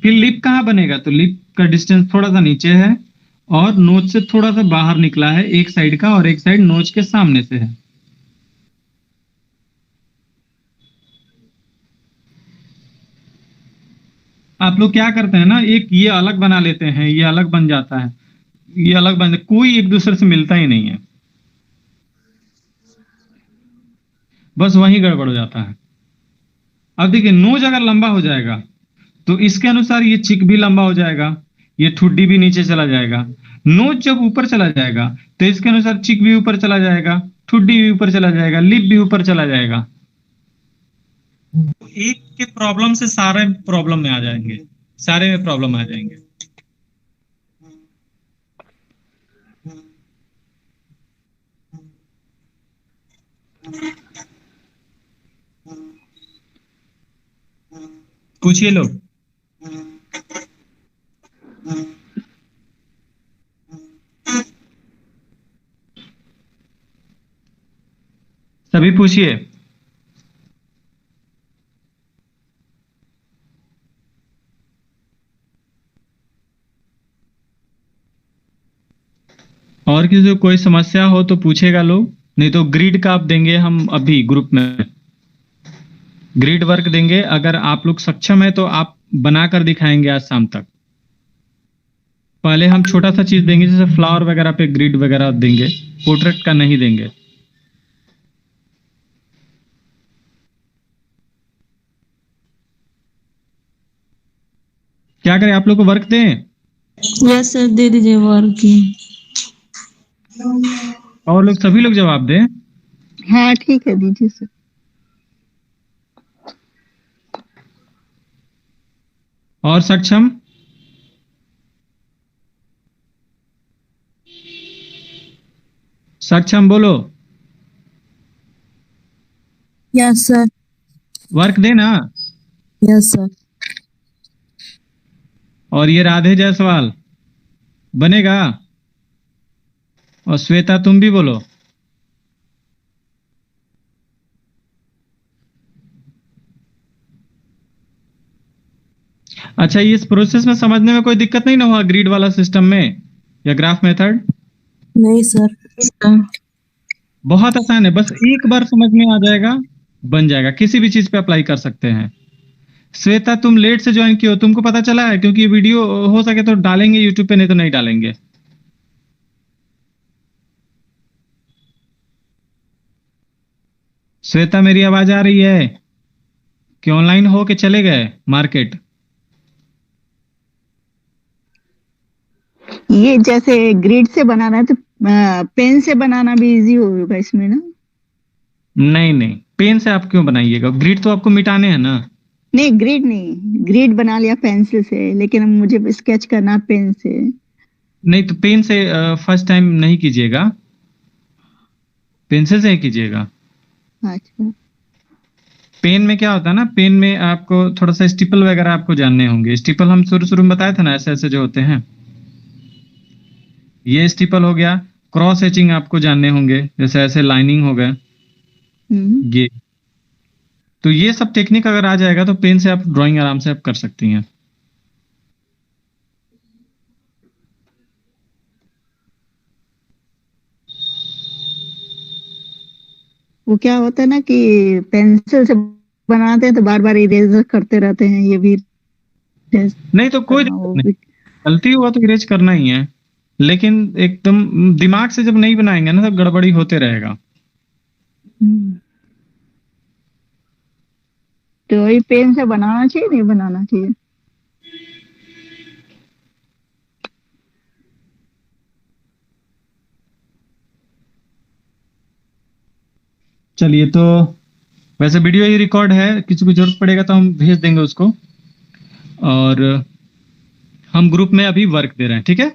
फिर लिप कहां बनेगा, तो लिप का डिस्टेंस थोड़ा सा नीचे है और नोच से थोड़ा सा बाहर निकला है एक साइड का, और एक साइड नोच के सामने से है। आप लोग क्या करते हैं ना, एक ये अलग बना लेते हैं, ये अलग बन जाता है, ये अलग बन, कोई एक दूसरे से मिलता ही नहीं है, बस वही गड़बड़ हो जाता है। अब देखिए, नोज अगर लंबा हो जाएगा तो इसके अनुसार ये चिक भी लंबा हो जाएगा, ये ठुड्डी भी नीचे चला जाएगा। नोज जब ऊपर चला जाएगा तो इसके अनुसार चिक भी ऊपर चला जाएगा, ठुड्डी भी ऊपर चला जाएगा, लिप भी ऊपर चला जाएगा। एक के प्रॉब्लम से सारे प्रॉब्लम में आ जाएंगे, सारे में प्रॉब्लम आ जाएंगे। पूछिए लोग। सभी पूछिए। और किसी को कोई समस्या हो तो पूछेगा लोग, नहीं तो ग्रिड का आप देंगे हम अभी ग्रुप में, ग्रिड वर्क देंगे। अगर आप लोग सक्षम है तो आप बनाकर दिखाएंगे आज शाम तक। पहले हम छोटा सा चीज देंगे, जैसे फ्लावर वगैरह पे ग्रिड वगैरह देंगे, पोर्ट्रेट का नहीं देंगे। क्या करें, आप लोग को वर्क दें? यस सर, दे दीजिए वर्क ही। और लोग, सभी लोग जवाब दें। हाँ ठीक है, दीजिए सर। और सक्षम? सक्षम बोलो। Yes sir. वर्क देना। Yes sir. और ये राधे जायसवाल बनेगा। और श्वेता तुम भी बोलो। अच्छा, इस प्रोसेस में समझने में कोई दिक्कत नहीं ना हुआ, ग्रिड वाला सिस्टम में या ग्राफ मेथड? नहीं सर। बहुत आसान है, बस एक बार समझ में आ जाएगा, बन जाएगा, किसी भी चीज पे अप्लाई कर सकते हैं। श्वेता तुम लेट से ज्वाइन की हो, तुमको पता चला है? क्योंकि वीडियो हो सके तो डालेंगे यूट्यूब पे, नहीं तो नहीं डालेंगे। श्वेता मेरी आवाज आ रही है कि ऑनलाइन हो के चले गए मार्केट? ये जैसे ग्रिड से बनाना है तो पेन से बनाना भी इजी होगा इसमें ना? नहीं नहीं, पेन से आप क्यों बनाइएगा, ग्रिड तो आपको मिटाने हैं ना। नहीं, ग्रिड नहीं, ग्रिड बना लिया पेंसिल से, लेकिन अब मुझे स्केच करना पेन से। नहीं तो पेन से फर्स्ट टाइम नहीं कीजिएगा, पेंसिल से ही कीजिएगा। अच्छा। पेन में क्या होता है ना, पेन में आपको थोड़ा सा स्टिपल वगैरह आपको जानने होंगे। स्टिपल हम शुरू शुरू में बताए थे ना, ऐसे ऐसे जो होते हैं, ये स्टिपल हो गया। क्रॉस हैचिंग आपको जानने होंगे, जैसे ऐसे लाइनिंग हो गए ये। तो ये सब टेक्निक अगर आ जाएगा तो पेन से आप ड्राइंग आराम से आप कर सकती हैं। वो क्या होता है ना कि पेंसिल से बनाते हैं तो बार बार इरेजर करते रहते हैं, ये भी नहीं तो कोई करना, दिक्कत वो नहीं, भी। गलती हुआ तो इरेज करना ही है, लेकिन एकदम दिमाग से जब नहीं बनाएंगे ना तो गड़बड़ी होते रहेगा। हम्म। तो वही पेन से बनाना चाहिए, नहीं बनाना चाहिए? चलिए, तो वैसे वीडियो ही रिकॉर्ड है, किसी को जरूरत पड़ेगा तो हम भेज देंगे उसको। और हम ग्रुप में अभी वर्क दे रहे हैं, ठीक है।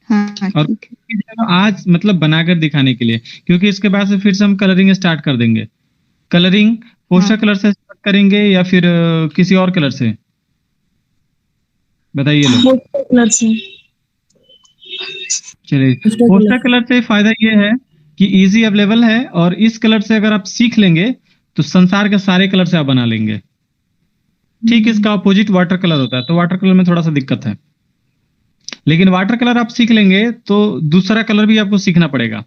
हाँ और ठीक है। आज मतलब बनाकर दिखाने के लिए, क्योंकि इसके बाद से फिर से हम कलरिंग स्टार्ट कर देंगे। कलरिंग पोस्टर हाँ, कलर से स्टार्ट करेंगे या फिर किसी और कलर से, बताइए लो। पोस्टर कलर से। चलिए, पोस्टर पोस्टर कलर। कलर से फायदा ये है कि इजी अवेलेबल है, और इस कलर से अगर आप सीख लेंगे तो संसार के सारे कलर से आप बना लेंगे। ठीक इसका अपोजिट वाटर कलर होता है, तो वाटर कलर में थोड़ा सा दिक्कत है, लेकिन वाटर कलर आप सीख लेंगे तो दूसरा कलर भी आपको सीखना पड़ेगा।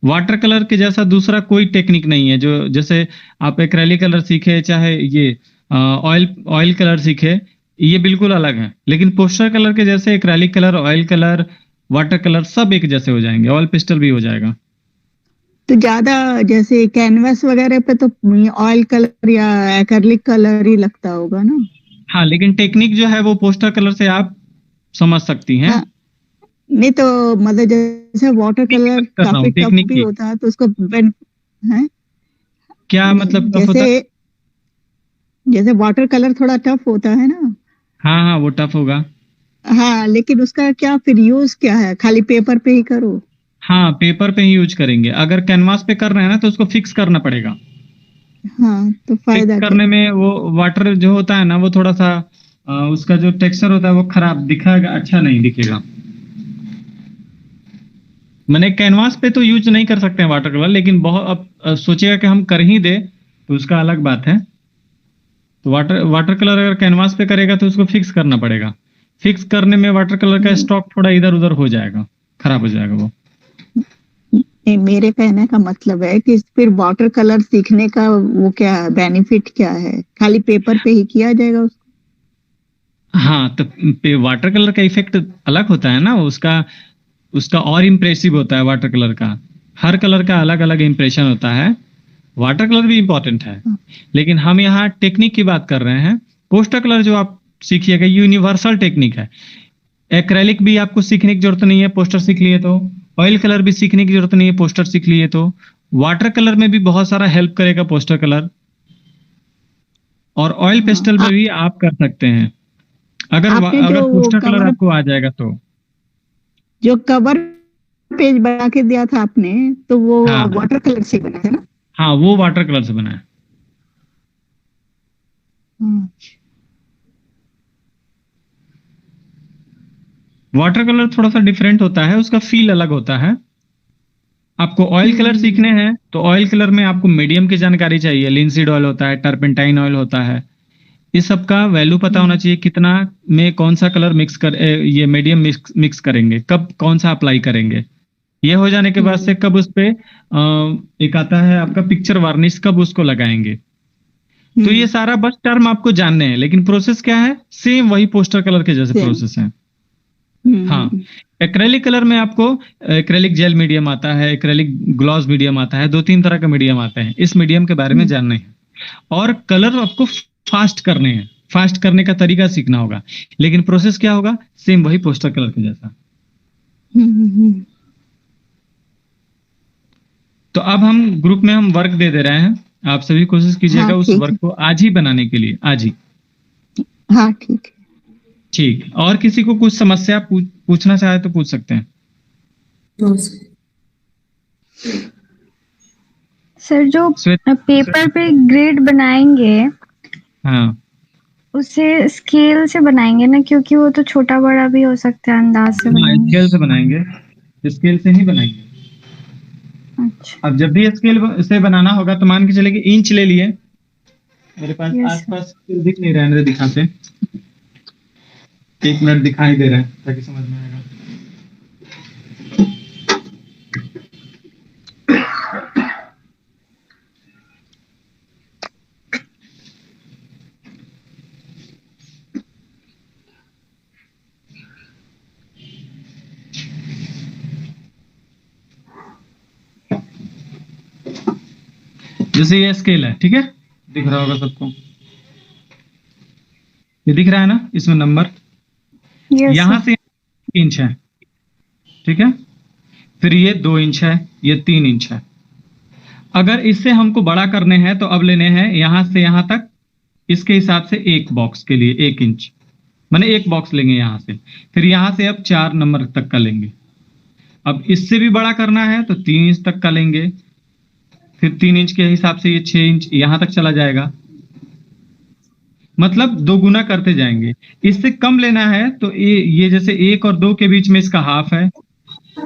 वाटर कलर के जैसा दूसरा कोई टेक्निक नहीं है, जो जैसे आप एक्रेलिक कलर सीखे, चाहे ये ऑयल ऑयल कलर सीखे, ये बिल्कुल अलग है। लेकिन पोस्टर कलर के जैसे acrylic colour, oil colour, water colour सब एक जैसे हो जाएंगे, ऑयल पेस्टल भी हो जाएगा। तो ज्यादा जैसे कैनवस वगैरह पे तो ऑयल कलर या एक्रिलिक कलर ही लगता होगा ना? हाँ, लेकिन टेक्निक जो है वो पोस्टर कलर से आप समझ सकती हैं। हाँ, नहीं तो मतलब जैसे वाटर टेक्निक की कलर बात कर रहा काफी हूँ, टफ टेक्निक भी की। होता है, तो उसको है। क्या नहीं, मतलब टफ होता जैसे है? जैसे वाटर कलर थोड़ा टफ होता है ना। हाँ हाँ, वो टफ होगा। हाँ, लेकिन उसका क्या फिर यूज क्या है, खाली पेपर पे ही करो? हाँ, पेपर पे ही यूज करेंगे। अगर कैनवास पे कर रहे हैं ना तो उसको फिक्स करना पड़ेगा। हाँ, तो फिक्स फायदा क्या? करने में वो वाटर जो होता है ना, वो थोड़ा सा उसका जो टेक्सचर होता है वो खराब दिखेगा, अच्छा नहीं दिखेगा। मैंने कैनवास पे तो यूज नहीं कर सकते हैं वाटर कलर, लेकिन बहुत अब सोचेगा कि हम कर ही दे तो उसका अलग बात है। तो वाटर वाटर कलर अगर कैनवास पे करेगा तो उसको फिक्स करना पड़ेगा। फिक्स करने में वाटर कलर का नहीं, स्टॉक थोड़ा इधर उधर हो जाएगा, खराब हो जाएगा वो। नहीं, मेरे कहने का मतलब है कि फिर वाटर कलर सीखने का वो क्या बेनिफिट क्या है, खाली पेपर पे ही किया जाएगा उसको? हाँ, तो वाटर कलर का इफेक्ट अलग होता है ना उसका। उसका और इम्प्रेसिव होता है वाटर कलर का। हर कलर का अलग अलग इम्प्रेशन होता है। वाटर कलर भी इंपॉर्टेंट है, लेकिन हम यहाँ टेक्निक की बात कर रहे हैं। पोस्टर कलर जो आप सीखिएगा यूनिवर्सल टेक्निक है। एक्रेलिक भी आपको सीखने की जरूरत नहीं है, पोस्टर सीख लिए तो। ऑयल कलर भी सीखने की जरूरत नहीं है, पोस्टर सीख लिए तो। वाटर कलर में भी बहुत सारा हेल्प करेगा पोस्टर कलर, और ऑयल पेस्टल हाँ, में भी आप कर सकते हैं, आपने अगर जो वो पोस्टर कलर कवर आपको आ जाएगा तो। जो कवर पेज बना के दिया था आपने, तो वो हाँ वाटर कलर से बना था ना? हाँ, वो वाटर कलर से बना है। हाँ। वाटर कलर थोड़ा सा डिफरेंट होता है, उसका फील अलग होता है। आपको ऑयल कलर हम्म। सीखने हैं तो ऑयल कलर में आपको मीडियम की जानकारी चाहिए। लिंसीड ऑयल होता है, टर्पेंटाइन ऑयल होता है, इस सब का वैल्यू पता होना हम्म। चाहिए, कितना में कौन सा कलर मिक्स कर ये मीडियम मिक्स करेंगे, कब कौन सा अप्लाई करेंगे। ये हो जाने के बाद से कब उस पे एक आता है आपका पिक्चर वार्निश, कब उसको लगाएंगे। तो ये हम्म। सारा बस टर्म आपको जानने हैं, लेकिन प्रोसेस क्या है, सेम वही पोस्टर कलर के जैसे सेम। प्रोसेस है। हाँ, हम्म। एक्रेलिक कलर में आपको एक्रेलिक जेल मीडियम आता है, एक्रेलिक ग्लॉस मीडियम आता है, दो तीन तरह के मीडियम आते हैं। इस मीडियम के बारे में हम्म। जानना है, और कलर आपको फास्ट करने हैं। फास्ट करने का तरीका सीखना होगा, लेकिन प्रोसेस क्या होगा, सेम वही पोस्टर कलर के जैसा। तो अब हम ग्रुप में हम वर्क दे दे रहे हैं। आप सभी कोशिश कीजिएगा हाँ उस ठीक वर्क है। को आज ही बनाने के लिए, आज ही। हाँ ठीक है। ठीक, और किसी को कुछ समस्या पूछना चाहे तो पूछ सकते हैं। No sir. सर जो श्वेत, पेपर पे ग्रिड बनाएंगे हाँ उसे स्केल से बनाएंगे ना, क्योंकि वो तो छोटा बड़ा भी हो सकता है, अंदाज से हाँ, बनाएंगे। स्केल से बनाएंगे, स्केल से ही बनाएंगे। अच्छा। अब जब भी स्केल से बनाना होगा तो मान के चले कि इंच ले लिए। मेरे पास Yes, आसपास स्केल दिख नहीं रहा है, मेरे दिखाते, 1 मिनट, दिखाई दे रहा है ताकि समझ में आएगा। जैसे ये स्केल है, ठीक है, दिख रहा होगा सबको, ये दिख रहा है ना, इसमें नंबर। yes, यहां sir. से 1 इंच है, ठीक है, फिर ये 2 इंच है, ये 3 इंच है। अगर इससे हमको बड़ा करने हैं तो अब लेने हैं यहां से यहां तक, इसके हिसाब से एक बॉक्स के लिए 1 इंच, माने एक बॉक्स लेंगे यहां से। फिर यहां से अब 4 नंबर तक का लेंगे। अब इससे भी बड़ा करना है तो 3 इंच तक का लेंगे। फिर 3 इंच के हिसाब से ये 6 इंच यहां तक चला जाएगा, मतलब 2 गुना करते जाएंगे। इससे कम लेना है तो ये जैसे 1 और 2 के बीच में इसका हाफ है,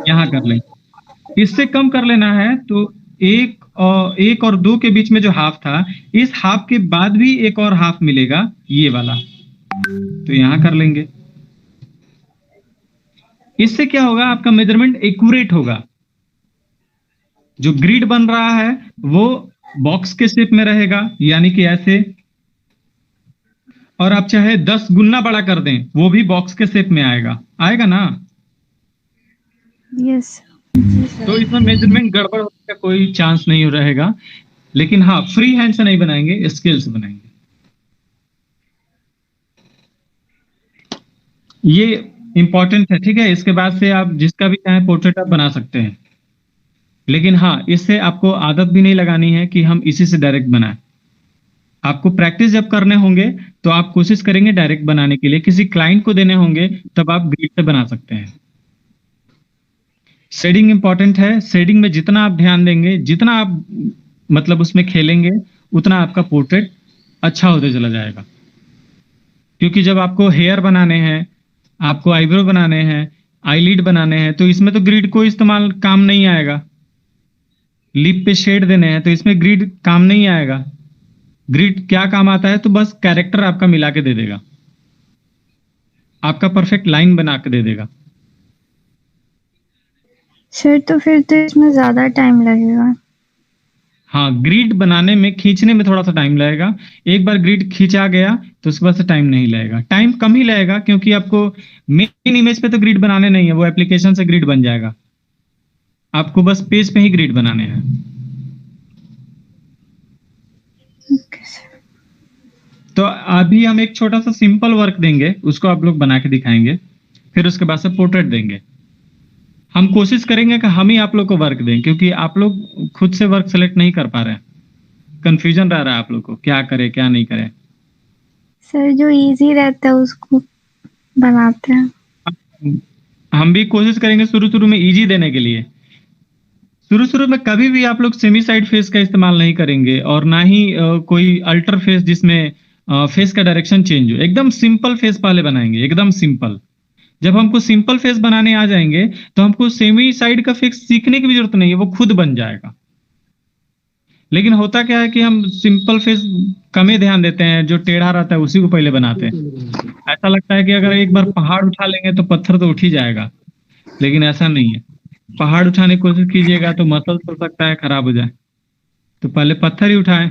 यहां कर लेंगे। इससे कम कर लेना है तो 1 और 2 के बीच में जो हाफ था, इस हाफ के बाद भी एक और हाफ मिलेगा, ये वाला, तो यहां कर लेंगे। इससे क्या होगा, आपका मेजरमेंट एक्यूरेट होगा। जो ग्रिड बन रहा है वो बॉक्स के शेप में रहेगा, यानी कि ऐसे। और आप चाहे 10 गुना बड़ा कर दें, वो भी बॉक्स के शेप में आएगा, आएगा ना। Yes. तो इसमें मेजरमेंट गड़बड़ होने का कोई चांस नहीं रहेगा। लेकिन हाँ, फ्री हैंड से नहीं बनाएंगे, स्केल से बनाएंगे। ये इंपॉर्टेंट है, ठीक है। इसके बाद से आप जिसका भी चाहे पोर्ट्रेट आप बना सकते हैं। लेकिन हाँ, इससे आपको आदत भी नहीं लगानी है कि हम इसी से डायरेक्ट बनाएं। आपको प्रैक्टिस जब करने होंगे तो आप कोशिश करेंगे डायरेक्ट बनाने के लिए। किसी क्लाइंट को देने होंगे तब आप ग्रिड से बना सकते हैं। शेडिंग इंपॉर्टेंट है। शेडिंग में जितना आप ध्यान देंगे, जितना आप मतलब उसमें खेलेंगे, उतना आपका पोर्ट्रेट अच्छा होते चला जाएगा। क्योंकि जब आपको हेयर बनाने हैं, आपको आईब्रो बनाने हैं, आईलिड बनाने हैं, तो इसमें तो ग्रिड को इस्तेमाल काम नहीं आएगा। लिप पे शेड देने हैं तो इसमें ग्रिड काम नहीं आएगा। ग्रिड क्या काम आता है, तो बस कैरेक्टर आपका मिला के दे देगा, आपका परफेक्ट लाइन बना के दे देगा। सर तो फिर तो इसमें ज्यादा टाइम लगेगा। हाँ, ग्रिड बनाने में, खींचने में थोड़ा सा टाइम लगेगा। एक बार ग्रिड खींचा गया तो उसके बाद से टाइम नहीं लगेगा, टाइम कम ही लगेगा। क्योंकि आपको मेन इमेज पे तो ग्रिड बनाने नहीं है, वो एप्लीकेशन से ग्रिड बन जाएगा। आपको बस पेज पे ही ग्रिड बनाने हैं। Okay, sir. तो अभी हम एक छोटा सा सिंपल वर्क देंगे, उसको आप लोग बना के दिखाएंगे। फिर उसके बाद से पोर्ट्रेट देंगे। हम कोशिश करेंगे कि हम ही आप लोग को वर्क दें, क्योंकि आप लोग खुद से वर्क सेलेक्ट नहीं कर पा रहे हैं। कंफ्यूजन रह रहा है आप लोग को, क्या करें क्या नहीं करें। सर जो इजी रहता है उसको बनाते हैं। हम भी कोशिश करेंगे शुरू शुरू में इजी देने के लिए। शुरू शुरू में कभी भी आप लोग सेमी साइड फेस का इस्तेमाल नहीं करेंगे, और ना ही कोई अल्टर फेस जिसमें फेस का डायरेक्शन चेंज हो। एकदम सिंपल फेस पहले बनाएंगे, एकदम सिंपल। जब हमको सिंपल फेस बनाने आ जाएंगे तो हमको सेमी साइड का फेस सीखने की भी जरूरत नहीं है, वो खुद बन जाएगा। लेकिन होता क्या है कि हम सिंपल फेस कम ही ध्यान देते हैं, जो टेढ़ा रहता है उसी को पहले बनाते हैं। ऐसा लगता है कि अगर एक बार पहाड़ उठा लेंगे तो पत्थर तो उठ ही जाएगा, लेकिन ऐसा नहीं है। पहाड़ उठाने की कोशिश कीजिएगा तो मसल हो सकता है खराब हो जाए, तो पहले पत्थर ही उठाएं।